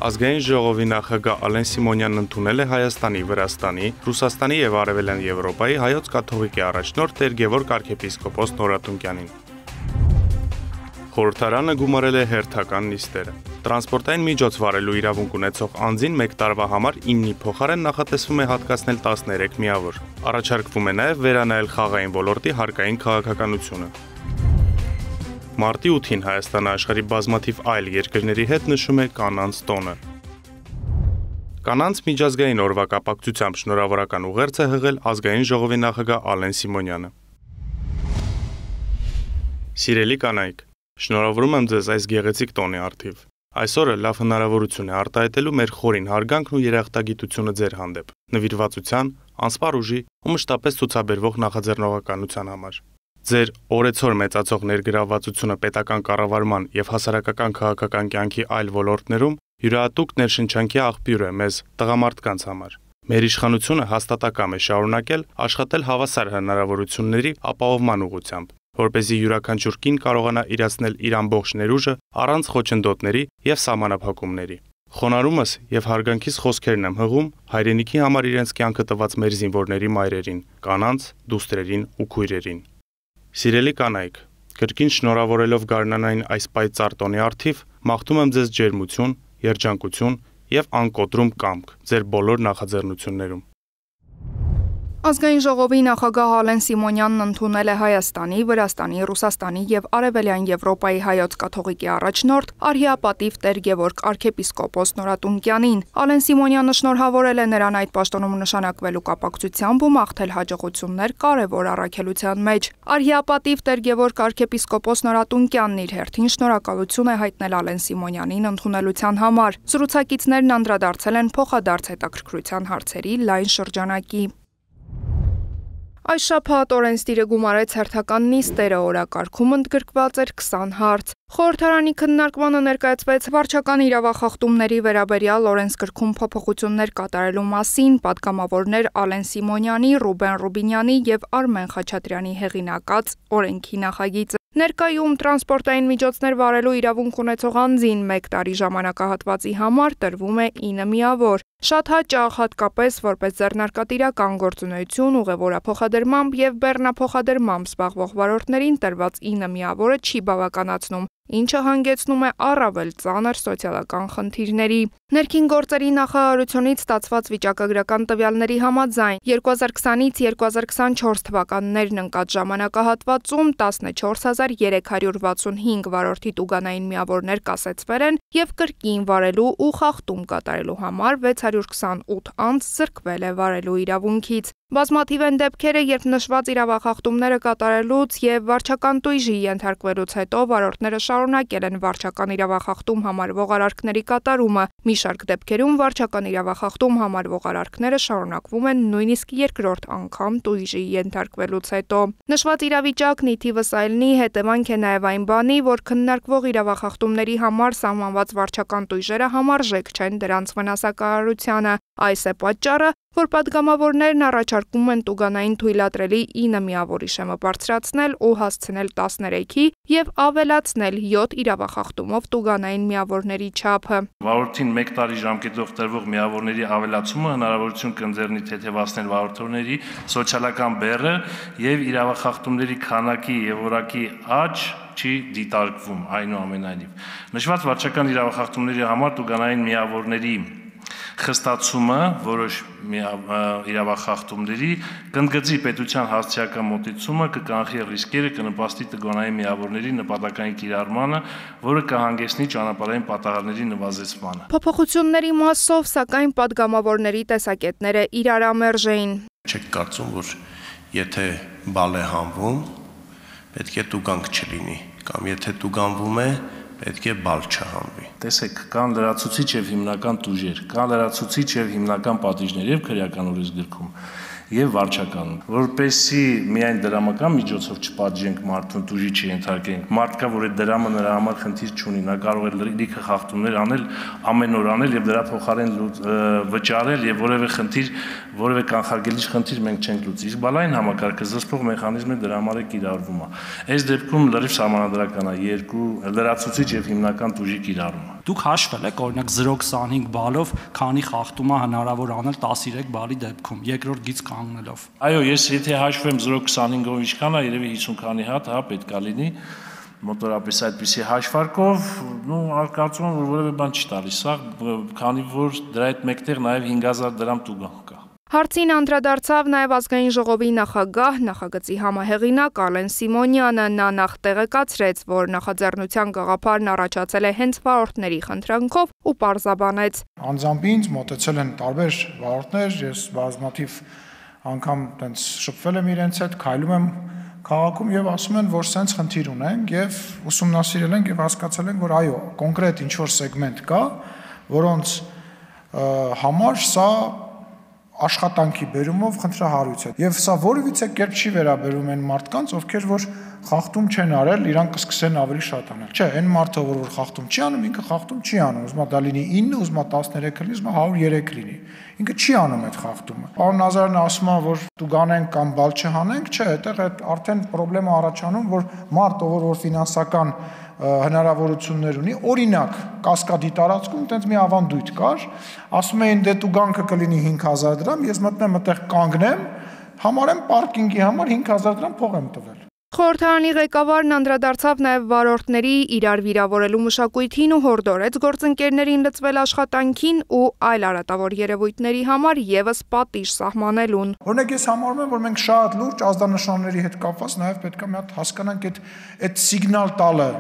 Ազգային ժողովի նախագահ Ալեն Սիմոնյանն ընդունել է Հայաստանի, Վրաստանի, Ռուսաստանի եւ Արևելյան Եվրոպայի հայոց կաթողիկի առաջնորդ Տեր Գևորգ arczepiskopos Նորատունկյանին։ Խորհրդարանը գումարել է հերթական նիստերը։ Տրանսպորտային միջոց վարելու իրավունք ունեցող անձին 1 տարվա համար 9-ի փոխարեն նախատեսվում է հատկացնել 13 միավոր։ Առաջարկվում է նաեւ վերանայել խաղային ոլորտի հարկային քաղաքականությունը։ Մարտի 8-ին Հայաստանը աշխարհի բազմաթիվ այլ երկրների հետ նշում է կանանց տոնը։ Կանանց միջազգային օրվա կապակցությամբ շնորհավորական ուղերձ է հղել Ազգային ժողովի նախագահ Ալեն Սիմոնյանը։ Սիրելի կանայք, շնորհավորում եմ ձեզ այս գեղեցիկ տոնի առթիվ։ Այսօրը լավ հնարավորություն է արտահայտելու մեր խորին հարգանքն ու երախտագիտությունը ձեր հանդեպ, նվիրվածության, անսպառ ուժի ու մշտապես ցուցաբերվող նախաձեռնողականության համար։ Ձեր օրեցօր մեծացող ներգրավվածությունը պետական կառավարման եւ հասարակական քաղաքական կյանքի այլ ոլորտներում յուրահատուկ ներշնչանքի աղբյուր է մեզ տղամարդկանց համար։ Մեր իշխանությունը հաստատակամ է շարունակել աշխատել հավասար հնարավորությունների ապահովման ուղղությամբ, որպեսզի յուրաքանչյուր կին կարողանա իրացնել իր ամբողջ ներուժը առանց խոչընդոտների եւ սահմանափակումների։ Խոնարհումս եւ հարգանքիս խոսքերն եմ հղում հայրենիքի համար իրենց կյանքը տված մեր զինվորների մայրերին, կանանց, դուստրերին ու քույրերին։ Սիրելի կանայք, կրկին շնորհավորելով գարնանային այս պայծառ տոնի առթիվ, մաղթում եմ ձեզ ջերմություն, երջանկություն եւ անկոտրում կամք ձեր բոլոր նախաձեռնություններում։ Ազգային ժողովի նախագահ Ալեն Սիմոնյանն ընդունել է Հայաստանի, Վրաստանի, Ռուսաստանի եւ Արևելյան Եվրոպայի հայոց կաթողիկի առաջնորդ արհիապատիվ Տեր Գևորգ arczepiskopos Նորատունկյանին։ Ալեն Սիմոնյանը շնորհավորել է նրան այդ պաշտոնում նշանակվելու կապակցությամբ ու մաղթել հաջողություններ կարևոր առաքելության մեջ։ Արհիապատիվ Տեր Գևորգ arczepiskopos Նորատունկյանն իր հերթին շնորհակալություն է հայտնել Ալեն Սիմոնյանին ընդունելության համար։ Զրուցակիցներն անդրադարձել են փոխադարձ հետաքրքրության հարցերի լայն շրջանակի։ Այս շաբաթ օրենսդիրը գումարեց հերթական նիստերը, օրակարգում ընդգրկված էր 20 հարց։ Խորհրդարանի քննարկմանը ներկայացվեց վարչական իրավախախտումների վերաբերյալ օրենսգրքում փոփոխություններ կատարելու մասին պատգամավորներ Ալեն Սիմոնյանի, Ռուբեն Ռուբինյանի եւ Արմեն Խաչատրյանի հեղինակած օրենքի նախագիծը։ Ներկայում տրանսպորտային միջոցներ վարելու իրավունք ունեցող անձին 1 տարի ժամանակահատվածի համար տրվում է 9 միավոր։ Շատ հաճախ, հատկապես որպես ձեռնարկատիրական գործունեություն, ուղևորափոխադրմամբ եւ բեռնափոխադրմամբ զբաղվող վարորդներին տրված 9 միավորը չի բավականացնում, ինչը հանգեցնում է առավել ծանր սոցիալական խնդիրների։ Ներքին գործերի նախարարությունից ստացված վիճակագրական տվյալների համաձայն 2020-ից 2024 թվականներն ընկած ժամանակահատվածում 14365 վարորդի տուգանային միավորներ կասեցվել են եւ կրկին վարելու ու խախտում կատարելու համար 628 անձ զրկվել է վարելու իրավունքից։ Բազմաթիվ են դեպքերը, երբ նշված իրավախախտումները կատարելուց եւ վարչական տույժի ենթարկվելուց հետո վարորդները շարունակել են վարչական իրավախախտում համարվող արարքների կատարումը։ Մի շարք դեպքերում վարչական իրավախախտում համարվող արարքները շարունակվում են նույնիսկ երկրորդ անգամ տույժի ենթարկվելուց հետո։ Նշված իրավիճակն ի թիվս այլնի հետևանք է նաեւ այն բանի, որ քննարկվող իրավախախտումների համար սահմանված վարչական տույժերը համարժեք չեն դրանց վնասակարարությանը։ Այս է պատճառը, որ պատգամավորներն առաջարկում են տուգանային թույլատրելի 9 միավորի շեմը բարձրացնել ու հասցնել 13-ի եւ ավելացնել 7 իրավախախտումով տուգանային միավորների չափը։ Վարորդին 1 տարի ժամկետով տրվող միավորների ավելացումը հնարավորություն կընձեռնի թեթևացնել վարորդների սոցիալական բեռը եւ իրավախախտումների քանակի եւ որակի աճ չի դիտարկվում այնուամենայնիվ։ Նշված վարչական իրավախախտումների համար տուգանային միավորների խստացումը որոշ իրավախախտումների կընդգծի պետության հասցեական մոտեցումը, կկանխի ռիսկերը, կնպաստի տուգանային միավորների նպատակային կիրառմանը, որը կհանգեցնի ճանապարհային պատահարների նվազեցմանը։ Փոփոխությունների մասով, սակայն պատգամավորների տեսակետները իրարամերժ էին։ Չեք կարծում, որ եթե բալ է հանվում, պետք է տուգանք չլինի, կամ եթե տուգանվում է, պետք է բալ չհանվի։ Տեսեք, կան լրացուցիչ եւ հիմնական տուժեր, կան լրացուցիչ եւ հիմնական պատիժներ եւ քրեական օրենսգրքում եւ վարչականում, որպեսզի միայն դրամական միջոցով չպատժենք մարդուն, տուժի չենթարկենք։ Մարդկա, որ այդ դրամը նրա համար խնդիր չունի, նա կարող է լիքը խախտումներ անել, ամեն օր անել եւ դրա փոխարեն վճարել եւ որևէ խնդիր, որևէ կանխարգելիչ խնդիր մենք չենք լուծի։ Իսկ բալային համակարգը զսպող մեխանիզմը դրա համար է կիրառվում։ Այս դեպքում լրիվ սահմանադրական է երկու լրացուցիչ եւ հիմնական տուժի կիրառումը։ Դուք հաշվել եք օրինակ 0.25 բալով քանի խախտում է հնարավոր անել 13 բալի դեպքում, երկրորդ գիծ կանգնելով։ Այո, ես եթե հաշվեմ 0.25-ով ինչքան է, երևի 50 քանի հատ, պետք է լինի։ Մոտորապես այդպիսի հաշվարկով, կարծում եմ, որ որևէ բան չի տալիս, սա, քանի որ դրա հետ մեկտեղ նաև 5000 դրամ տուգանք կա։ Հարցին անդրադարձավ նաև ազգային ժողովի նախագահ, նախագծի համահեղինակ Ալեն Սիմոնյանը, նա նախ տեղեկացրեց, որ նախաձեռնության գաղափարն առաջացել է հենց վարորդների խնդրանքով ու պարզաբանեց. Անձամբ ինձ մոտեցել են տարբեր վարորդներ, ես բազմաթիվ անգամ տենց շփվել եմ իրենց հետ, քայլում եմ քաղաքում եւ ասում են, որ սենց խնդիր ունենք եւ ուսումնասիրել ենք եւ հասկացել ենք, որ այո, կոնկրետ ինչ որ սեգմենտ կա, որոնց համար սա աշխատանքի բերումով խնդրահարույց է։ Եվ սա որևիցե կերպ չի վերաբերում այն մարդկանց, ովքեր որ խախտում չեն արել, իրանք կսկսեն ավելի շատ անել։ Չէ, այն մարդը, որ խախտում չի անում, ինքը խախտում չի անում։ Ուզում է դա լինի 9, ուզում է 13 լինի, ուզում է 103 լինի։ Ինքը չի անում այդ խախտումը։ Պարոն Նազարյանը ասում է, որ տուգանենք կամ բալ չհանենք, չէ, այդտեղ արդեն խնդրեմ առաջանում, որ մարդ, որ ֆինանսական հնարավորություններ ունի, օրինակ կասկադի տարածքում տենց մի ավանդույթ կար, ասում էին դե տուգանքը կլինի 5000 դրամ, ես մտնեմ այդտեղ կանգնեմ, համարեմ պարկինգի համար 5000 դրամ փող եմ տվել։ Խորհրդարանի ղեկավարն անդրադարձավ նաև վարորդների իրար վիրավորելու մշակույթին ու հորդորեց գործընկերներին լծվել աշխատանքին ու այլ արատավոր երևույթների համար եւս պատիժ սահմանելուն։ Օրինակ ես համարում եմ, որ մենք շատ լուրջ ազդանշանների հետ կապված նաև պետք է մի հատ հասկանանք այդ սիգնալ տալը,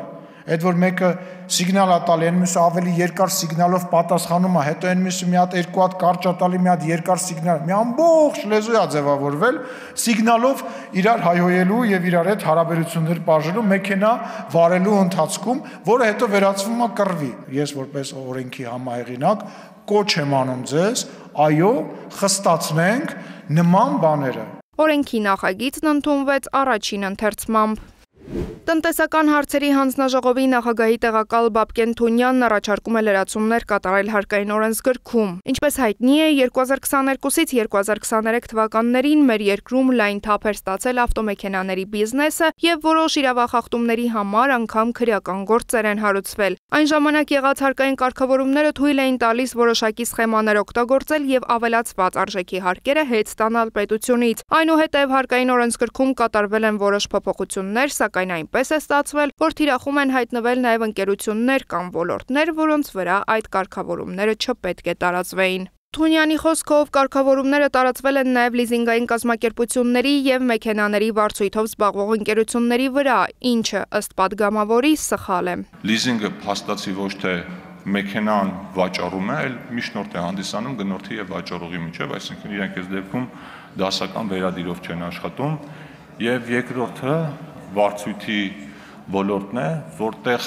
այդ որ մեկը սիգնալ է տալի, այն մյուսը ավելի երկար սիգնալով պատասխանում է, հետո այն մյուսը մի հատ երկու հատ կարճ է տալի, մի հատ երկար սիգնալ, մի ամբողջ լեզու է ձևավորվել սիգնալով իրար հայհոյելու եւ իրար հետ հարաբերություններ բաժանելու մեքենա վարելու ընթացքում, որը հետո վերածվում է կռվի։ Ես որպես օրենքի համահեղինակ կոչ եմ անում ձեզ, այո, խստացնենք նման բաները։ Օրենքի նախագիծն ընդունվեց առաջին ընթերցմամբ։ Տնտեսական հարցերի հանձնաժողովի նախագահի տեղակալ Բաբկեն Թունյանն առաջարկում է լրացումներ կատարել հարկային օրենսգրքում։ Ինչպես հայտնի է, 2022-ից 2023 թվականներին մեր երկրում լայն թափ էր ստացել ավտոմեքենաների բիզնեսը եւ որոշ իրավախախտումների համար անգամ քրեական գործեր են հարուցվել։ Այն ժամանակ եղած հարկային կարգավորումները թույլ էին տալիս որոշակի սխեմաներ օգտագործել եւ ավելացված արժեքի հարկերը հետ ստանալ պետությունից։ Այնուհետև հարկային օրենսգրքում կատարվել են որոշ փոփոխություններ, սակայն այնպես է ստացվել, որ թիրախում են հայտնվել նաև ընկերություններ կամ ոլորտներ, որոնց վրա այդ կարգավորումները չպետք է տարածվեին։ Թունյանի խոսքով կարգավորումները տարածվել են նաև լիզինգային կազմակերպությունների եւ մեքենաների վարձույթով զբաղվող ընկերությունների վրա, ինչը ըստ падգամավորի սխալ է։ Լիզինգը փաստացի ոչ թե մեքենան վաճառում է, այլ միջնորդ է հանդիսանում գնորդի եւ վաճառողի միջեւ, այսինքն իրենք այս դեպքում դասական վերադիրով չեն աշխատում, եւ երկրորդը վարձույթի ոլորտն է, որտեղ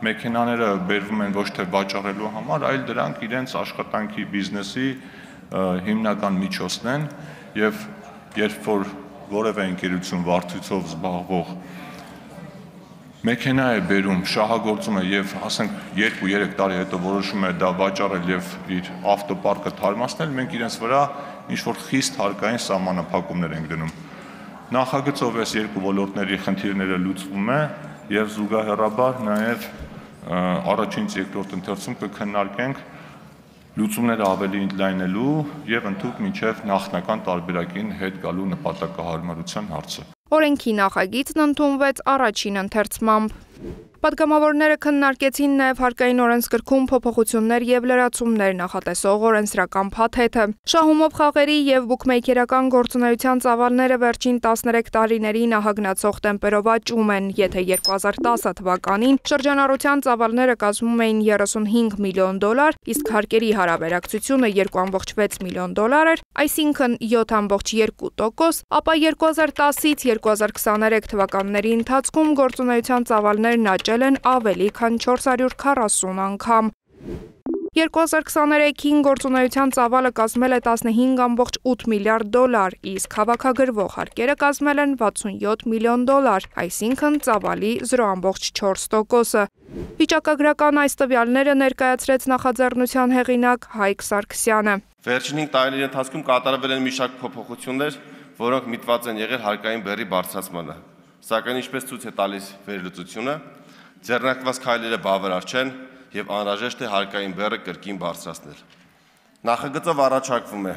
մեքենաները բերվում են ոչ թե վաճառելու համար, այլ դրանք իրենց աշխատանքի բիզնեսի հիմնական միջոցն են եւ երբ որ որևէ ընկերություն վարձույթով զբաղվող մեքենա է բերում, շահագործում է եւ ասենք 2-3 տարի հետո որոշում է դա վաճառել եւ իր ավտոպարկը թարմացնել, մենք իրենց վրա ինչ որ խիստ հարկային սահմանափակումներ ենք դնում։ Նախագծով այս երկու ոլորտների խնդիրները լուծվում է եւ զուգահեռաբար նաեւ առաջինից երկրորդ ընթերցում կքննարկենք լուծումները ավելի ընդլայնելու եւ ընդհանուր մինչեւ նախնական տարբերակին հետ գալու նպատակահարմարության հարցը։ Օրենքի նախագիծն ընդունվեց առաջին ընթերցմամբ։ Պատգամավորները քննարկեցին նաև հարկային օրենսգրքում փոփոխություններ եւ լրացումներ նախատեսող օրենսդրական փաթեթը։ Շահումով խաղերի եւ բուքմեյքերական գործունեության ծավալները վերջին 13 տարիների նահագնացող տեմպերով աճում են, եթե 2010 թվականին շրջանառության ծավալները կազմում էին $35 միլիոն, իսկ հարկերի հարաբերակցությունը 2.6 միլիոն դոլար էր, այսինքն 7.2%, ապա 2010-ից 2023 թվականների ընթացքում գործունեության ծավալներն աճել են ավելի քան 440 անգամ։ 2023-ին գործունեության ծավալը կազմել է $15.8 միլիարդ, իսկ հավաքագրվող հարկերը կազմել են $67 միլիոն, այսինքն ծավալի 0.4%-ը։ Վիճակագրական այս տվյալները ներկայացրեց նախաձեռնության հեղինակ Հայկ Սարգսյանը։ Վերջին 5 տարիների ընթացքում կատարվել են մի շարք փոփոխություններ, որոնք միտված են եղել հարկային բեռի բարձրացմանը։ Սակայն ինչպես ցույց է տալիս վերլուծությունը, ձեռնարկված քայլերը բավարար չեն եւ անհրաժեշտ է հարկային բեռը կրկին բարձրացնել։ Նախագծով առաջարկվում է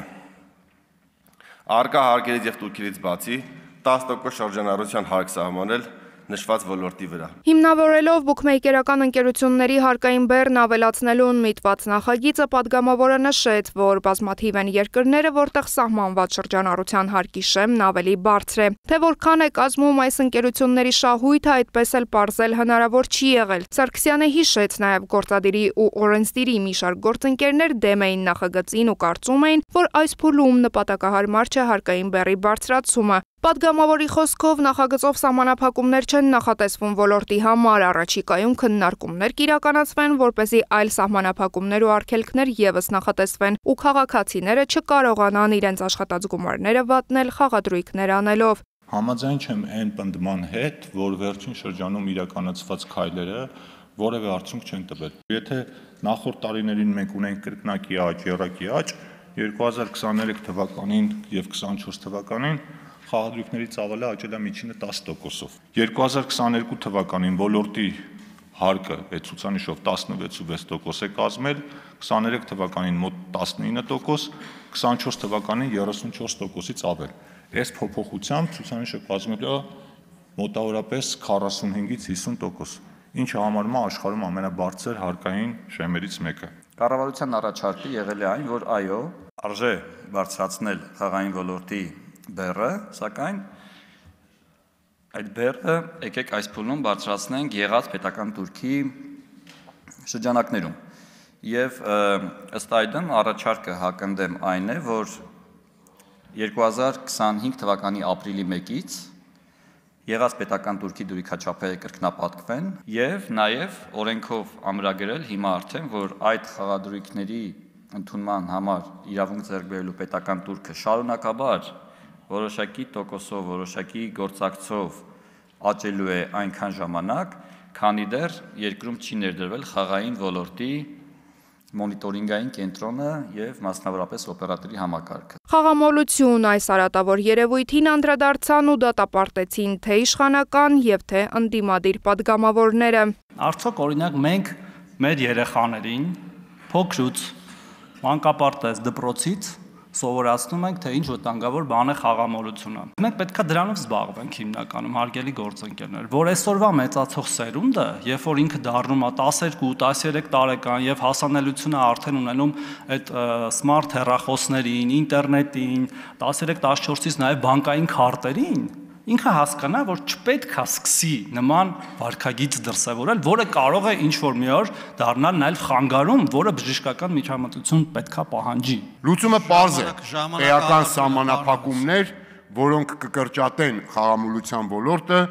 արկա հարկերից եւ տուրքերից բացի 10% շրջանառության հարկ սահմանել նշված ոլորտի վրա։ Հիմնավորելով բուքմեյքերական ընկերությունների հարկային բեռն ավելացնելուն միտված նախագիծը պատգամավորը նշեց, որ բազմաթիվ են երկրները, որտեղ սահմանված շրջանառության հարկի շեմն ավելի բարձր է։ Թե որքան է կազմում այս ընկերությունների շահույթը, այդպես էլ պարզել հնարավոր չի եղել։ Սարգսյանը հիշեց նաև գործադիրի ու օրենսդիրի մի շարք գործընկերներ դեմ էին նախագծին ու կարծում էին, որ այս փուլում նպատակահարմար չէ հարկային բեռի բարձրացումը։ Պատգամավորի խոսքով նախագծով սահմանափակումներ չեն նախատեսվում ոլորտի համար, առաջիկայում քննարկումներ կիրականացվեն, որպեսզի այլ սահմանափակումներ ու արգելքներ ևս նախատեսվեն ու քաղաքացիները չկարողանան իրենց աշխատած գումարները վատնել խաղադրույքներ անելով։ Համաձայն չեմ այն պնդման հետ, որ վերջին շրջանում իրականացված քայլերը որևէ արդյունք չեն տվել։ Եթե նախորդ տարիներին մենք ունենք կրկնակի աճ, եռակի աճ, 2023 թվականին եւ 24 թվականին խաղադրույքների ծավալը աճել է միջինը 10%-ով։ 2022 թվականին ոլորտի հարկը ցուցանիշով 16.6% է կազմել, 23 թվականին մոտ 19%, 24 թվականին 34%-ից ավել։ Այս փոփոխությամբ ցուցանիշը կազմել է մոտավորապես 45-ից 50%, ինչը համարվում է աշխարհում ամենաբարձր հարկային շեմերից մեկը։ Կառավարության առաջարկը եղել է այն, որ այո, արժե բարձրացնել խաղային ոլորտի բեռը, սակայն այդ բեռը եկեք այս փուլում բարձրացնենք եղած պետական տուրքի շրջանակներում։ Եվ ըստ այդմ առաջարկը հակընդդեմ այն է, որ 2025 թվականի ապրիլի 1-ից եղած պետական տուրքի դուրիքաչափերը կրկնապատկվեն եւ նաեւ օրենքով ամրագրել հիմա արդեն, որ այդ խաղադրույքների ընդունման համար իրավունք ձեռք բերելու պետական տուրքը շարունակաբար որոշակի տոկոսով, որոշակի գործակցով աճելու է այնքան ժամանակ, քանի դեռ երկրում չի ներդրվել խաղային ոլորտի մոնիտորինգային կենտրոնը եւ մասնավորապես օպերատորի համակարգը։ Խաղամոլություն այս արատավոր երևույթին անդրադարձան ու դատապարտեցին թե իշխանական եւ թե ընդդիմադիր падգամավորները։ Արդյոք օրինակ մենք մեր երեխաներին փոքրուց մանկապարտեզ դպրոցից սովորացնում ենք, թե ինչ վտանգավոր բան է խաղամոլությունը։ Մենք պետքա դրանով զբաղվենք հիմնականում, հարգելի գործընկերներ, որ այսօրվա մեծացող սերունդը, երբ որ ինքը դառնում է 12-13 տարեկան եւ հասանելիությունը արդեն ունենում այդ սմարթ հեռախոսներին, ինտերնետին, 13-14-ից նաեւ բանկային քարտերին, ինքը հասկանա, որ չպետք է սկսի նման վարքագիծ դրսևորել, որը կարող է ինչ-որ մի օր դառնալ նաև խանգարում, որը բժշկական միջամտություն պետք է պահանջի։ Լուծումը պարզ է, էական սահմանափակումներ, որոնք կկրճատեն խաղամոլության ոլորտը,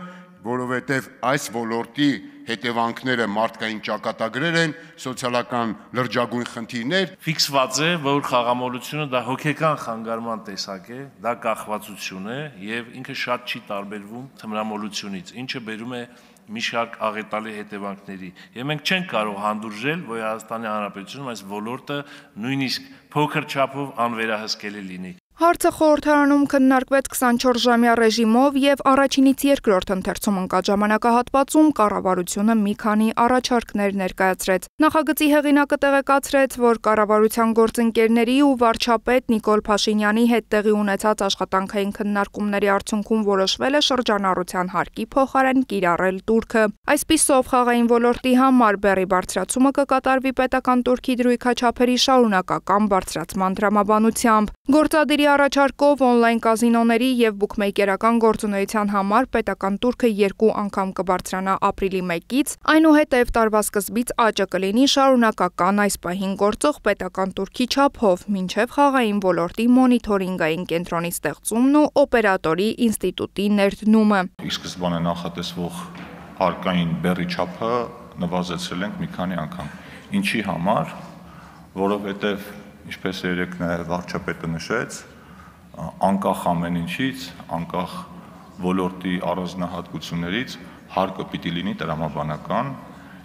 որովհետև այս ոլորտի հետևանքները մարդկային ճակատագրեր են, սոցիալական լրջագույն խնդիրներ։ Ֆիքսված է, որ խաղամոլությունը դա հոգեկան խանգարման տեսակ է, դա կախվածություն է եւ ինքը շատ չի տարբերվում թմրամոլությունից, ինչը բերում է մի շարք աղետալի հետևանքների։ Եվ մենք չենք կարող հանդուրժել, որ Հայաստանի Հանրապետությունում այս ոլորտը նույնիսկ փոքր չափով անվերահսկելի լինի։ Հարցը խորհրդարանում քննարկվեց 24 ժամյա ռեժիմով եւ առաջինից երկրորդ ընթերցում ընկած ժամանակահատվածում կառավարությունը մի քանի առաջարկներ ներկայացրեց։ Նախագծի հեղինակը տեղեկացրեց, որ կառավարության գործընկերների ու վարչապետ Նիկոլ Փաշինյանի հետ տեղի ունեցած աշխատանքային քննարկումների արդյունքում որոշվել է շրջանառության հարկի փոխարեն կիրառել տուրքը։ Այսպիսով խաղային ոլորտի համար բեռի բարձրացումը կկատարվի պետական տուրքի դրույքաչափերի շարունակական բարձրացման տրամաբանությամբ։ Գործադիրի առաջարկով օնլայն կազինոների եւ բուքմեյքերական գործունեության համար պետական տուրքը 2 անգամ կբարձրանա ապրիլի 1-ից, այնուհետև տարվա սկզբից աճը կլինի շարունակական այս պահին գործող պետական տուրքի չափով, մինչև խաղային ոլորտի մոնիտորինգային կենտրոնի ստեղծումն ու օպերատորի ինստիտուտի ներդնումը։ Իսկ սկզբանե նախատեսվող հարկային բեռի չափը նվազեցրել ենք մի քանի անգամ։ Ինչի համար, որովհետև ինչպես երեք նաև վարչապետը նշեց, անկախ ամեն ինչից, անկախ ոլորտի առանձնահատկություններից հարկը պիտի լինի տրամաբանական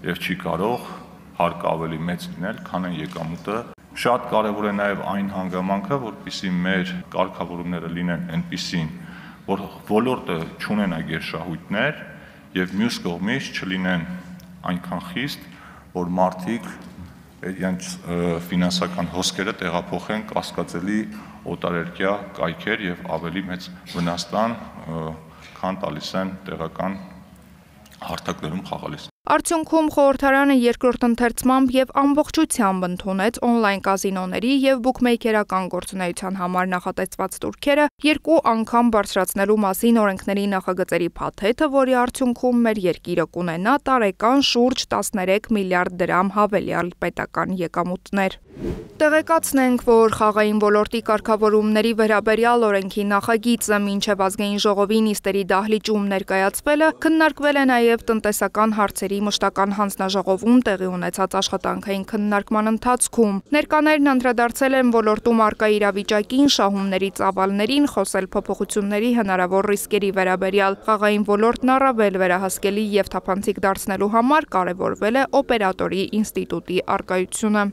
եւ չի կարող հարկը ավելի մեծ լինել, քան եկամուտը։ Շատ կարեւոր է նաեւ այն հանգամանքը, որպեսզի մեր կարգավորումները լինեն այնպիսին, որ ոլորտը չունենա գերշահույթներ եւ մյուս կողմից չլինեն այնքան խիստ, որ մարդիկ իրենց ֆինանսական հոսքերը տեղափոխեն կասկածելի օտարերկրյա կայքեր եւ ավելի մեծ վնաստան, քան տալիս են տեղական հարթակներում խաղալիս։ Արդյունքում խորհրդարանը երկրորդ ընթերցմամբ եւ ամբողջությամբ ընդունեց օնլայն կազինոների եւ բուքմեյքերական գործունեության համար նախատեսված տուրքերը 2 անգամ բարձրացնելու մասին օրենքների նախագծերի փաթեթը, որի արդյունքում մեր երկիրը կունենա տարեկան շուրջ 13 միլիարդ դրամ հավելյալ պետական եկամուտներ։ Տեղեկացնենք, որ խաղային ոլորտի կարգավորումների վերաբերյալ օրենքի նախագիծը մինչև ազգային ժողովի նիստերի դահլիճում ներկայացվելը քննարկվել է նաև տնտեսական հարցերի մշտական հանձնաժողովում տեղի ունեցած աշխատանքային քննարկման ընթացքում։ Ներկաներն անդրադարձել են ոլորտում առկա իրավիճակին, շահումների ծավալներին, խոսել փոփոխությունների հնարավոր ռիսկերի վերաբերյալ։ Խաղային ոլորտն առավել վերահասկելի եւ թափանցիկ դարձնելու համար կարևորվել է օպերատորի ինստիտուտի առկայությունը։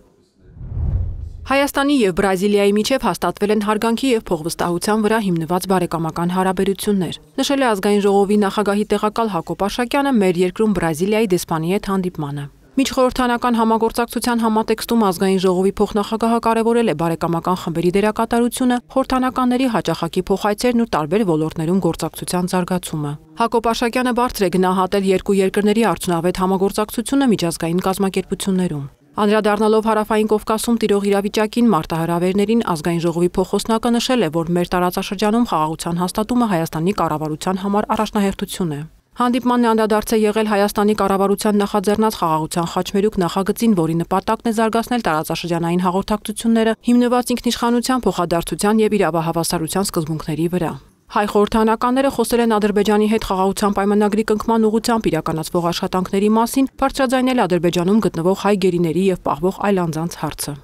Հայաստանի եւ Բրազիլիայի միջև հաստատվել են հարգանքի եւ փոխվստահության վրա հիմնված բարեկամական հարաբերություններ։ Նշել է ազգային ժողովի նախագահի տեղակալ Հակոբ Աշակյանը մեր երկրում Բրազիլիայի դեսպանի հետ հանդիպմանը։ Միջխորհրդանական համագործակցության համատեքստում ազգային ժողովի փոխնախագահը կարևորել է բարեկամական խմբերի դերակատարությունը, խորհրդանականների հաճախակի փոխայցերն ու տարբեր ոլորտներում գործակցության զարգացումը։ Հակոբ Աշակյանը բարձր է գնահատել երկու երկրների արդյունավետ համագործակցությունը միջազգային կազմակերպություններում։ Անդրադառնալով Հարավային Կովկասում տիրող իրավիճակին, մարտահրավերներին, ազգային ժողովի փոխոսնակը նշել է, որ մեր տարածաշրջանում խաղաղության հաստատումը Հայաստանի կառավարության համար առաջնահերթություն է։ Հանդիպմանն անդրադարձ է եղել Հայաստանի կառավարության նախաձեռնած խաղաղության խաչմերուկ նախագծին, որի նպատակն է զարգացնել տարածաշրջանային հաղորդակցությունները, հիմնված ինքնիշխանության, փոխադարձության եւ իրավահավասարության սկզբունքների վրա։ Հայ խորհրդարանականները խոսել են Ադրբեջանի հետ խաղաղության պայմանագրի կնքման ուղղությամբ իրականացվող աշխատանքների մասին, բարձրաձայնել Ադրբեջանում գտնվող հայ գերիների եւ պահվող այլ անձանց հարցը։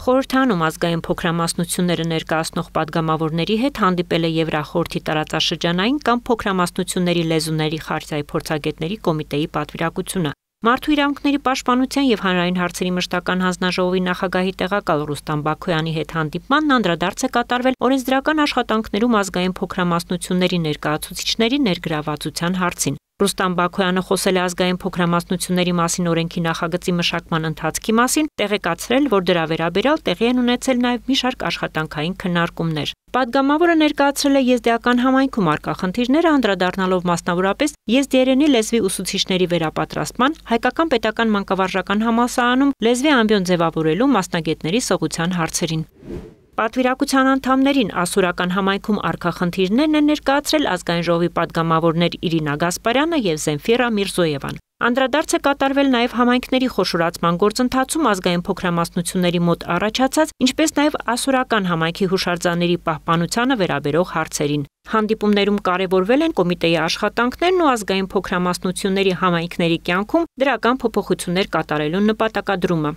Խորհրդանում ազգային փոքրամասնությունները ներկայացնող падգամավորների հետ հանդիպել է Եվրախորհրդի տարածաշրջանային կամ փոքրամասնությունների լեզուների խարտիայի փորձագետների կոմիտեի պատվիրակությունը։ Մարդու իրավունքների պաշտպանության եւ հանրային հարցերի մշտական հանձնաժողովի նախագահի տեղակալ Ռուստամ Բաքոյանի հետ հանդիպմանն անդրադարձ է կատարվել օրենսդրական աշխատանքներում ազգային փոքրամասնությունների ներկայացուցիչների ներգրավվածության հարցին։ Ռուստամ Բաքոյանը խոսել է ազգային փոքրամասնությունների մասին օրենքի նախագծի մշակման ընթացքի մասին, տեղեկացրել, որ դրա վերաբերյալ տեղի են ունեցել նաև մի շարք աշխատանքային քննարկումներ։ Պատգամավորը ներկայացրել է եզդիական համայնքում առկա խնդիրները, անդրադառնալով մասնավորապես եզդիերենի լեզվի ուսուցիչների վերապատրաստման, հայկական պետական մանկավարժական համալսարանում լեզվի ամբիոն ձևավորելու մասնագետների սղության հարցերին։ Պատվիրակության անդամներին ասուրական համայնքում առկա խնդիրներն են ներկայացրել ազգային ժողովի падգամավորներ Իրինա Գասպարյանը եւ Զենֆիրա Միրզոևան։ Անդրադարձ է կատարվել նաև համայնքների խոշորացման գործընթացում ազգային փոքրամասնությունների մոտ առաջացած, ինչպես նաև ասուրական համայնքի հուշարձանների պահպանությանը վերաբերող հարցերին։ Հանդիպումներում կարևորվել են կոմիտեի աշխատանքներն ու ազգային փոքրամասնությունների համայնքների կյանքում դրական փոփոխություններ կատարելու նպատակադրումը։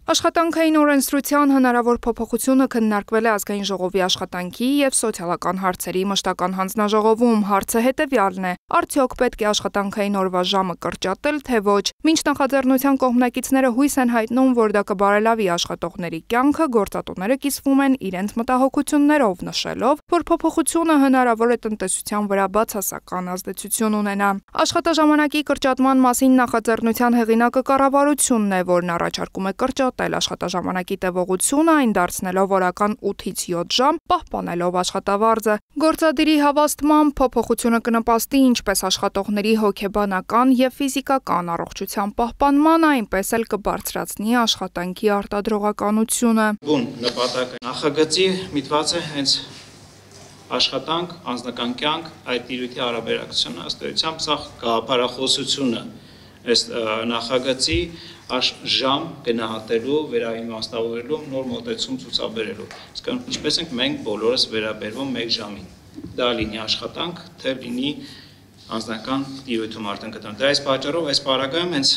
Աշխատանքային օրենսդրության հնարավոր փոփոխությունը քննարկվել է ազգային ժողովի աշխատանքի եւ սոցիալական հարցերի մշտական հանձնաժողովում։ Հարցը հետեւյալն է. արդյոք պետք է աշխատանքային օրվա ժամը կրճատել, թե ոչ։ Մինչ նախաձեռնության կողմնակիցները հույս են հայտնում, որ դա կբարելավի աշխատողների կյանքը, գործատուները կիսվում են իրենց մտահոգություններով, նշելով, որ փոփոխությունը հնարավոր է տնտեսության վրա բացասական ազդեցություն ունենա։ Աշխատաժամանակի կրճատման մասին նախաձեռնության հեղինակը կառավարությունն է, որն առաջարկում է կրճատել աշխատաժամանակի տևողությունը, այն դարձնելով օրական 8-ից 7 ժամ, պահպանելով աշխատավարձը։ Գործադիրի հավաստմամբ փոփոխությունը կնպաստի ինչպես աշխատողների հոգեբանական եւ ֆիզիկական առողջության պահպանմանը, այնպես էլ կբարձրացնի աշխատանքի արտադրողականությունը։ Բուն նպատակը նախագծի միտված է հենց աշխատանք, անձնական կյանք, այդ տիրույթի հարաբերակցությունը, ըստ էության սա գաղափարախոսությունը այս նախագծի ժամ գնահատելու, վերաիմաստավորելու, նոր մոտեցում ցուցաբերելու։ Իսկ ինչպես ենք մենք բոլորս վերաբերվում 1 ժամին։ Դա լինի աշխատանք, թե լինի անձնական տիրույթում արտընկտան։ Դա այս պատճառով այս պարագայում հենց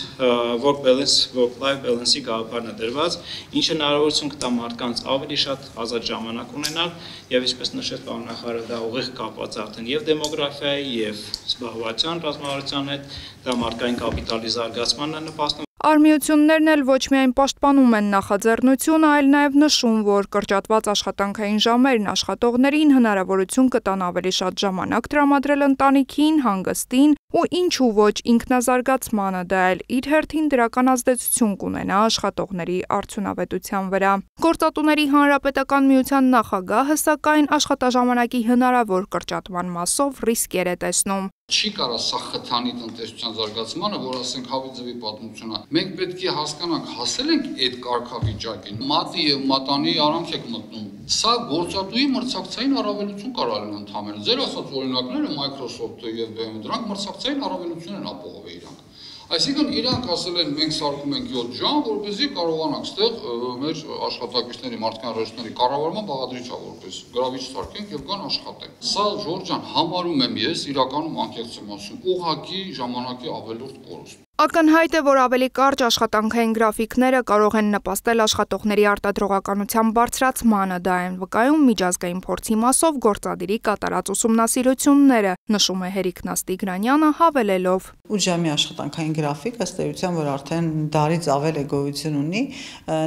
work-life balance-ի գաղափարն է դրված, ինչը հնարավորություն կտա մարդկանց ավելի շատ ազատ ժամանակ ունենալ, եւ ինչպես նշեց պարոն նախարարը, դա ուղիղ կապված արդեն եւ դեմոգրաֆիայի եւ զբաղվածության ռազմավարության հետ, դա մարդկային կապիտալի զարգացմանն է նպաստում։ Արմիություններն էլ ոչ միայն պաշտպանում են նախաձեռնությունը, այլ նաև նշում, որ կրճատված աշխատանքային ժամերն աշխատողներին հնարավորություն կտան ավելի շատ ժամանակ տրամադրել ընտանիքին, հանգստին ու ինչու ոչ ինքնազարգացմանը, դա էլ իր հերթին դրական ազդեցություն կունենա աշխատողների արդյունավետության վրա։ Գործատուների հանրապետական միության նախագահը սակայն աշխատաժամանակի հնարավոր կրճատման մասով ռիսկեր է տեսնում։ Չի կարա սա խթանի տնտեսության զարգացմանը, որ ասենք հավիձևի պատմությունը։ Մենք պետք է հասկանանք, հասել ենք այդ կարգավիճակին։ Մատի եւ մատանի արանք եք մտնում։ Սա գործատուի մրցակցային առավելություն կարող են ընդհանրել։ Ձեր ասած օրինակները Microsoft-ը եւ BMW դրանք մրցակցային առավելություն են ապահովել իրանք։ Այսինքն իրանք ասել են մենք սարքում ենք 7 ժամ, որպեսզի կարողանանք ստեղ մեր աշխատակիցների մարդկային ռեսուրսների կառավարման բաղադրիչը որպես գրավիչ սարքենք եւ կան աշխատեն։ Սա Ժորժ ջան համարում եմ ես իրականում անկեղծ եմ ասում, ուղղակի ժամանակի ավելորդ կորուստ։ Ակնհայտ է, որ ավելի կարճ աշխատանքային գրաֆիկները կարող են նպաստել աշխատողների արտադրողականության բարձրացմանը, դա են վկայում միջազգային փորձի մասով գործադիրի կատարած ուսումնասիրությունները, նշում է Հերիկ Տիգրանյանը, հավելելով. 8 ժամի աշխատանքային գրաֆիկ ըստ էության, որ արդեն դարից ավել է գոյություն ունի,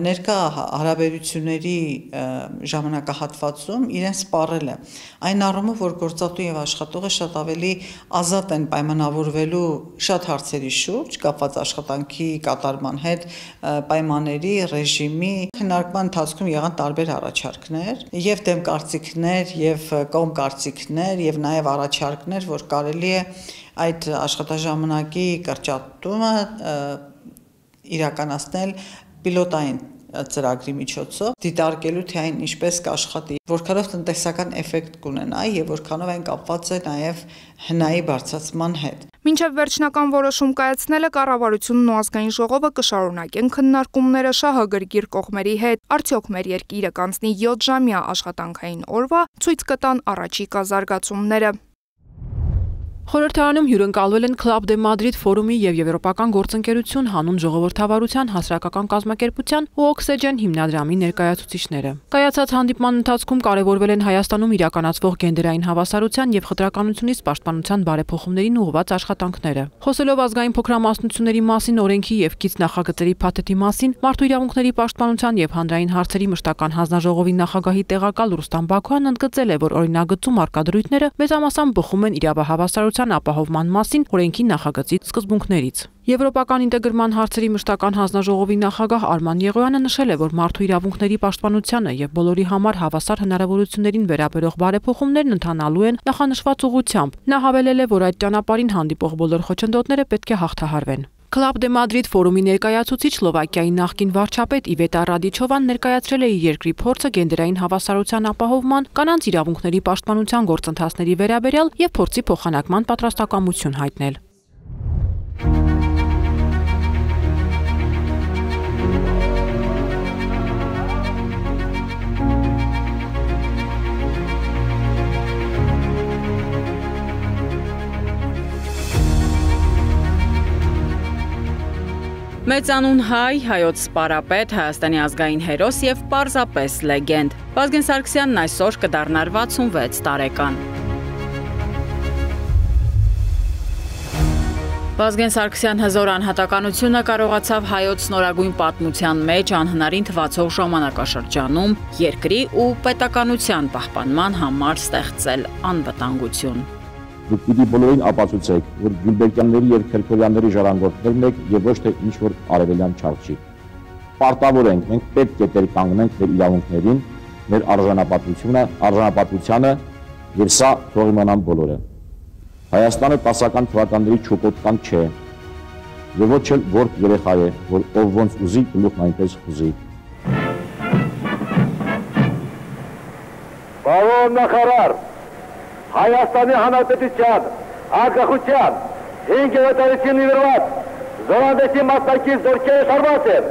ներկա հարաբերությունների ժամանակահատվածում իրեն սպառել է։ Այն առումով, որ գործատու եւ աշխատողը շատ ավելի ազատ են պայմանավորվելու շատ հարցերի շուրջ, կապված աշխատանքի կատարման հետ, պայմանների, ռեժիմի, քննարկման ընթացքում եղան տարբեր առաջարկներ, եւ դեմ կարծիքներ, եւ կողմ կարծիքներ, եւ նաեւ առաջարկներ, որ կարելի է այդ աշխատաժամանակի կրճատումը իրականացնել պիլոտային ծրագրի միջոցով, դիտարկելու թե այն ինչպես կաշխատի, որքանով տնտեսական էֆեկտ կունենա եւ որքանով այն կապված է նաեւ հնայի բարձրացման հետ։ Մինչև վերջնական որոշում կայացնելը կառավարությունն ու ազգային ժողովը կշարունակեն քննարկումները շահագրգիռ կողմերի հետ, արդյոք մեր երկիրը կանցնի 7 ժամյա աշխատանքային օրվա, ցույց կտան առաջիկա զարգացումները։ Խորհրդարանում հյուրընկալվել են Club de Madrid ֆորումի եւ Եվրոպական գործընկերություն հանուն ժողովրդավարության հասարակական կազմակերպության ու Oxygen հիմնադրամի ներկայացուցիչները։ Կայացած հանդիպման ընթացքում կարևորվել են Հայաստանում իրականացվող գենդերային հավասարության եւ խտրականությունից պաշտպանության բարեփոխումներին ուղղված աշխատանքները։ Խոսելով ազգային փոքրամասնությունների մասին օրենքի եւ կից նախագծերի փաթեթի մասին, մարդու իրավունքների պաշտպանության եւ հանրային հարցերի մշտական հանձնաժողովի նախագահի տեղակալ Ռուստամ Բաքոյանն ընդգծել է, որ օրինագծում արկա դրույթները մեծամասամբ բխում են իրավահավասարության ապահովման մասին օրենքի նախագծի սկզբունքներից։ Եվրոպական ինտեգրման հարցերի մշտական հանձնաժողովի նախագահ Արման Եղոյանը նշել է, որ մարդու իրավունքների պաշտպանությանը եւ բոլորի համար հավասար հնարավորություններին վերաբերող բարեփոխումներն ընթանալու են նախանշված ուղղությամբ։ Նա հավելել է, որ այդ ճանապարհին հանդիպող բոլոր խոչընդոտները պետք է հաղթահարվեն։ Club de Madrid ֆորումի ներկայացուցիչ Սլովակիայի նախկին վարչապետ Իվետա Ռադիչովան ներկայացրել է իր երկրի փորձը գենդերային հավասարության ապահովման, կանանց իրավունքների պաշտպանության գործընթացների վերաբերյալ եւ փորձի փոխանակման պատրաստակամություն հայտնել։ Մեծանուն հայ, հայոց սպարապետ, Հայաստանի ազգային հերոս եւ պարզապես լեգենդ։ Վազգեն Սարգսյանն այսօր կդառնար 66 տարեկան։ Վազգեն Սարգսյան հզոր անհատականությունը կարողացավ հայոց նորագույն պատմության մեջ անհնարին թվացող ժամանակաշրջանում երկրի ու պետականության պահպանման համար ստեղծել անվտանգություն։ Դուք պիտի բոլորին ապացուցեք, որ Գյուլբերտյանների եւ Քերքորյանների ժառանգորդներն եք եւ ոչ թե ինչ-որ արևելյան չարչի։ Պարտավոր ենք, մենք պետք է տեր կանգնենք մեր իրավունքներին, մեր արժանապատվությանը եւ սա թող իմանան բոլորը։ Հայաստանը 10-ական թվականների չոպոտկան չէ եւ ոչ էլ որբ երեխա է, որ ով ոնց ուզի գլուխն այնպես ուզի։ Պարոն նախարար, Հայաստանի Հանրապետության անկախության 5-րդ տարեքին նվիրված զորադեսի մասնակից զորքերը շարված են։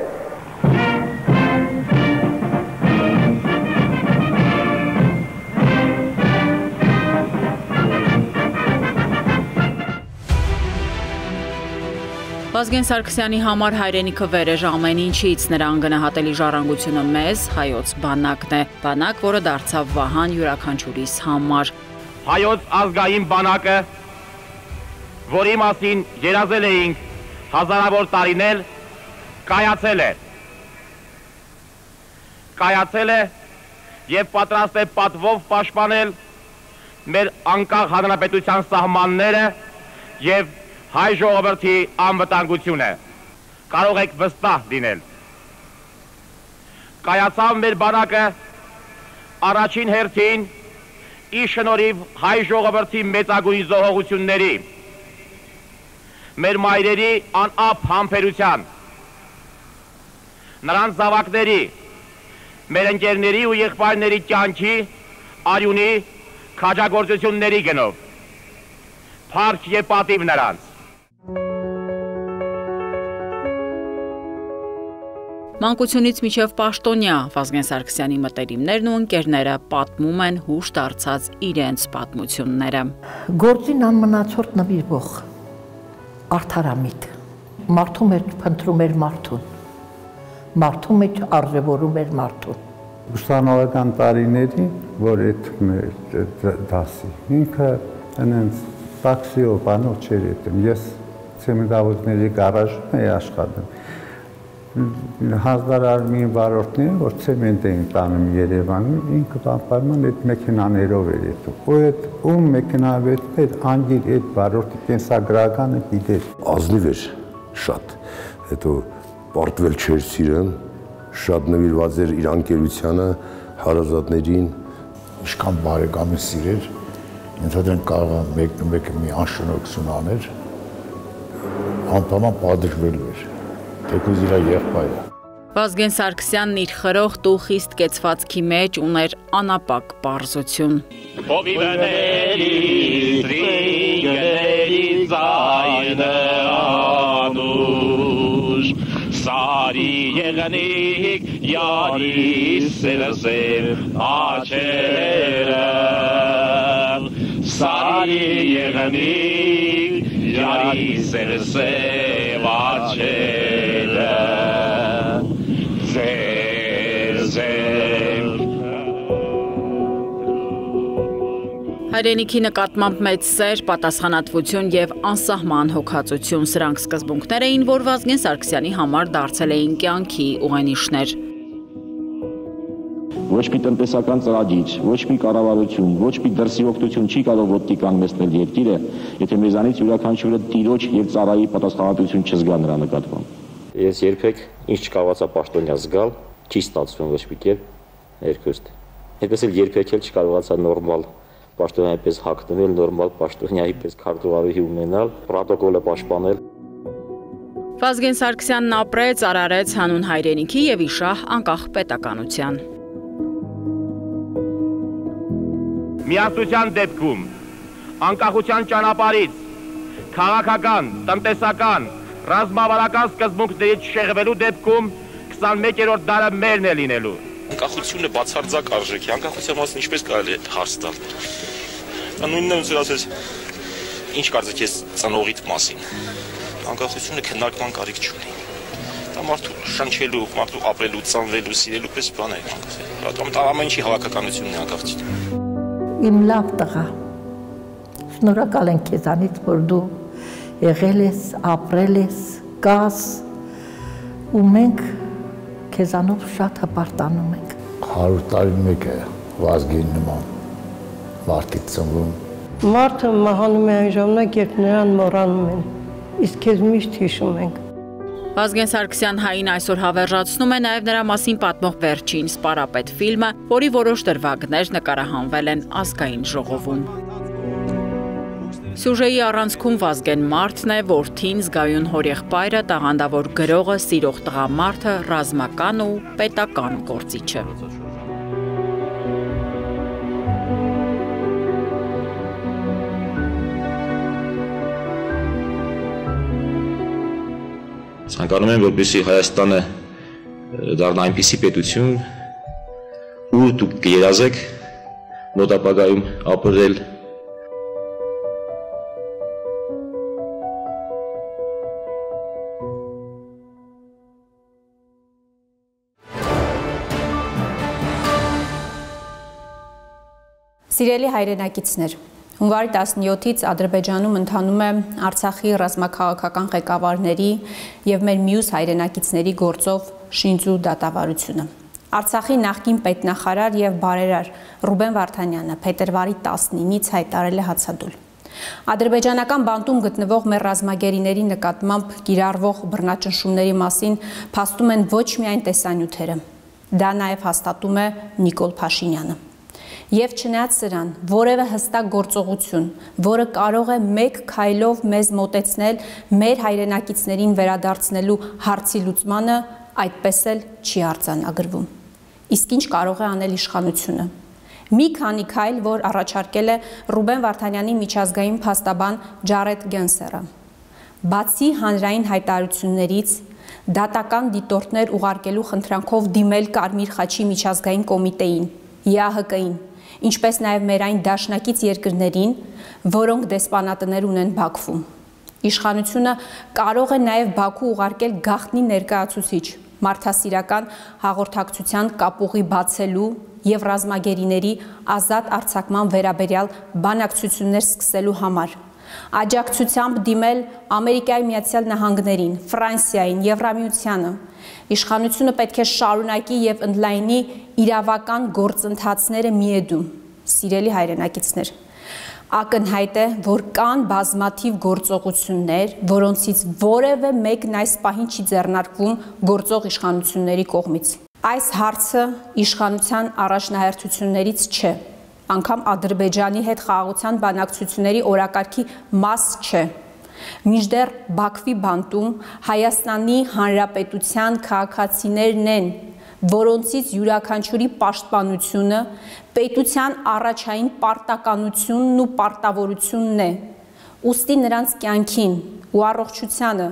Վազգեն Սարգսյանի համար հայրենիքը վեր է ամեն ինչից, նրա անգնահատելի ժառանգությունը մեզ, հայոց բանակն է, բանակ, որը դարձավ Վահան յուրաքանչյուրիս համար։ Հայոց ազգային բանակը, որի մասին երազել էինք հազարավոր տարիներ, կայացել է եւ պատրաստ է պատվով պաշտպանել մեր անկախ հանրապետության սահմանները եւ հայ ժողովրդի անվտանգությունը։ Կարող եք վստահ լինել։ Կայացավ մեր բանակը առաջին հերթին ի շնորհիվ հայ ժողովրդի մեծագույն զոհողությունների, մեր մայրերի անապ համբերության, նրանց զավակների, մեր ընկերների ու եղբայրների կյանքի, արյունի, քաջագործությունների գնով։ Փառք եւ պատիվ նրանց։ Մանկությունից մինչև պաշտոնյա Վազգեն Սարգսյանի մտերիմներն ու ընկերները պատմում են հուշ դարձած իրենց պատմությունները։ Գործին անմնացորդ նվիրվող արդարամիտ, մարդու մեջ փնտրում էր մարդուն, մարդու մեջ արժևորում էր մարդուն։ Ուսանողական տարիների, որ այդ դասի, ինքը այնց տաքսիով բանով չէր ետում, ես ցեմենտավոզների գարաժում էի աշխատում, հանձնարարմին վարորդները, որ ցեմենտ էին տանում Երևանում, ինքը պայման այդ մեքենաներով էր ետում, ու այդ ում մեքենայով ետում էր անգիր այդ վարորդի կենսագրականը գիտեր։ Ազնիվ էր շատ, հետո պարտվել չէր սիրում, շատ նվիրված էր իր անկերությանը, հարազատներին։ Ինչքան բարեկամի սիրեր, ընդհանրեն կարող է մեկը մի անշնորհություն աներ, անպայման պատժվելու էր, թեկուզ իր եղբայրը։ Վազգեն Սարգսյանն իր խրոխտ ու խիստ կեցվածքի մեջ ուներ անապակ պարզություն։ Հովիվների տրիգների ձայնը անուշ, Սարի եղնիկ յարի սերսեր աչերը, Սարի եղնիկ յարի սերսեր աչերը, Հայրենիքի նկատմամբ մեծ սեր, պատասխանատվություն եւ անսահման հոգացություն սրանք սկզբունքներ էին, որ Վազգեն Սարգսյանի համար դարձել էին կյանքի ուղենիշներ։ Ոչ մի տնտեսական ծրագիր, ոչ մի կառավարություն, ոչ մի դրսի օգնություն չի կարող ոտքի կանգնեցնել երկիրը, եթե մեզանից յուրաքանչյուրը տիրոջ եւ ծառայի պատասխանատվություն չզգա նրա նկատմամբ։ Ես երբեք ինչ չկարողացա պաշտոնյա զգալ, չի ստացվում ոչ մի կերպ երկուստ։ Այդպես էլ երբեք էլ չկարողացա նորմալ պաշտոնյայի պես հագնվել, նորմալ պաշտոնյայի պես քարտուղարուհի ունենալ, պրոտոկոլը պաշտպանել։ Վազգեն Սարգսյանն ապրեց, արարեց հանուն հայրենիքի եւ իշահ անկախ պետականության։ Միասնության դեպքում, անկախության ճանապարհից, քաղաքական, տնտեսական, ռազմավարական սկզբունքներից շեղվելու դեպքում 21-րդ դարը մերն է լինելու։ Անկախությունը բացարձակ արժեք է, անկախության մասին ինչպես կարելի է հարց տալ։ Նույնն եմ ասես, ինչ կարծեք ես ծնողիդ մասին։ Անկախությունը քննարկման կարիք չունի։ Դա մարդու շնչելու, մարդու ապրելու, ծնվելու, սիրելու պես բան է անկախությունը։ Ամեն ինչի հավաքականությունն է անկախությունը։ Իմ լավ տղա, շնորհակալ եմ քեզանից, որ դու եղել ես, ապրել ես, կաս, ու մենք քեզանով շատ հպարտանում ենք։ 100 տարին մեկ է Վազգենի նման մարդիկ ծնվում։ Մարդը մահանում է այն ժամանակ, երբ նրան մոռանում են, իսկ քեզ միշտ հիշում ենք։ Վազգեն Սարգսյան հային այսօր հավերժացնում է նաև նրա մասին պատմող վերջին Սպարապետ ֆիլմը, որի որոշ դրվագներ նկարահանվել են ազգային ժողովում։ Սյուժեի առանցքում Վազգեն մարդն է, որդին, զգայուն հորեղբայրը, տաղանդավոր գրողը, սիրող տղամարդը, ռազմական ու պետական գործիչը։ Ցանկանում եմ, որպեսզի Հայաստանը դառնա այնպիսի պետություն, ուր դուք կերազեք մոտ ապագայում ապրել Սիրելի հայրենակիցներ, Հունվարի 17-ից Ադրբեջանում ընթանում է Արցախի ռազմաքաղաքական ղեկավարների եւ մեր մյուս հայրենակիցների գործով շինծու դատավարությունը։ Արցախի նախկին պետնախարար եւ բարերար Ռուբեն Վարդանյանը փետրվարի 19-ից հայտարարել է հացադուլ։ Ադրբեջանական բանտում գտնվող մեր ռազմագերիների նկատմամբ կիրառվող բռնաճնշումների մասին փաստում են ոչ միայն տեսանյութերը, դա նաեւ հաստատում է Նիկոլ Փաշինյանը։ Եվ չնայած սրան, որևէ հստակ գործողություն, որը կարող է մեկ քայլով մեզ մոտեցնել մեր հայրենակիցներին վերադարձնելու հարցի լուծմանը, այդպես էլ չի արձանագրվում։ Իսկ ինչ կարող է անել իշխանությունը։ Մի քանի քայլ, որ առաջարկել է Ռուբեն Վարդանյանի միջազգային փաստաբան Ջարեդ Գենսերը։ Բացի հանրային հայտարարություններից, դատական դիտորդներ ուղարկելու խնդրանքով դիմել Կարմիր խաչի միջազգային կոմիտեին, ԵԱՀԿ-ին, ինչպես նաև մեր այն դաշնակից երկրներին, որոնք դեսպանատներ ունեն Բաքվում։ Իշխանությունը կարող է նաև Բաքու ուղարկել գաղտնի ներկայացուցիչ, մարդասիրական հաղորդակցության կապուղի բացելու եւ ռազմագերիների ազատ արձակման վերաբերյալ բանակցություններ սկսելու համար, աջակցությամբ դիմել Ամերիկայի Միացյալ Նահանգներին, Ֆրանսիային, Եվրամիությանը։ Իշխանությունը պետք է շարունակի եւ ընդլայնի իրավական գործընթացները միեդում, սիրելի հայրենակիցներ։ Ակնհայտ է, որ կան բազմաթիվ գործողություններ, որոնցից որևէ մեկն այս պահին չի ձեռնարկվում գործող իշխանությունների կողմից։ Այս հարցը իշխանության առաջնահերթություններից չէ, անգամ Ադրբեջանի հետ խաղաղության բանակցությունների օրակարգի մաս չէ։ Մինչդեռ Բաքվի բանտում Հայաստանի Հանրապետության քաղաքացիներն են, որոնցից յուրաքանչյուրի պաշտպանությունը պետության առաջային պարտականությունն ու պարտավորությունն է։ Ուստի նրանց կյանքին ու առողջությանը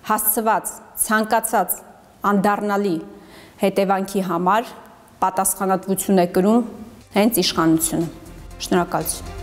հասցված, ցանկացած, անդառնալի հետևանքի համար պատասխանատվություն է կրում հենց իշխանությունը։ Շնորհակալություն։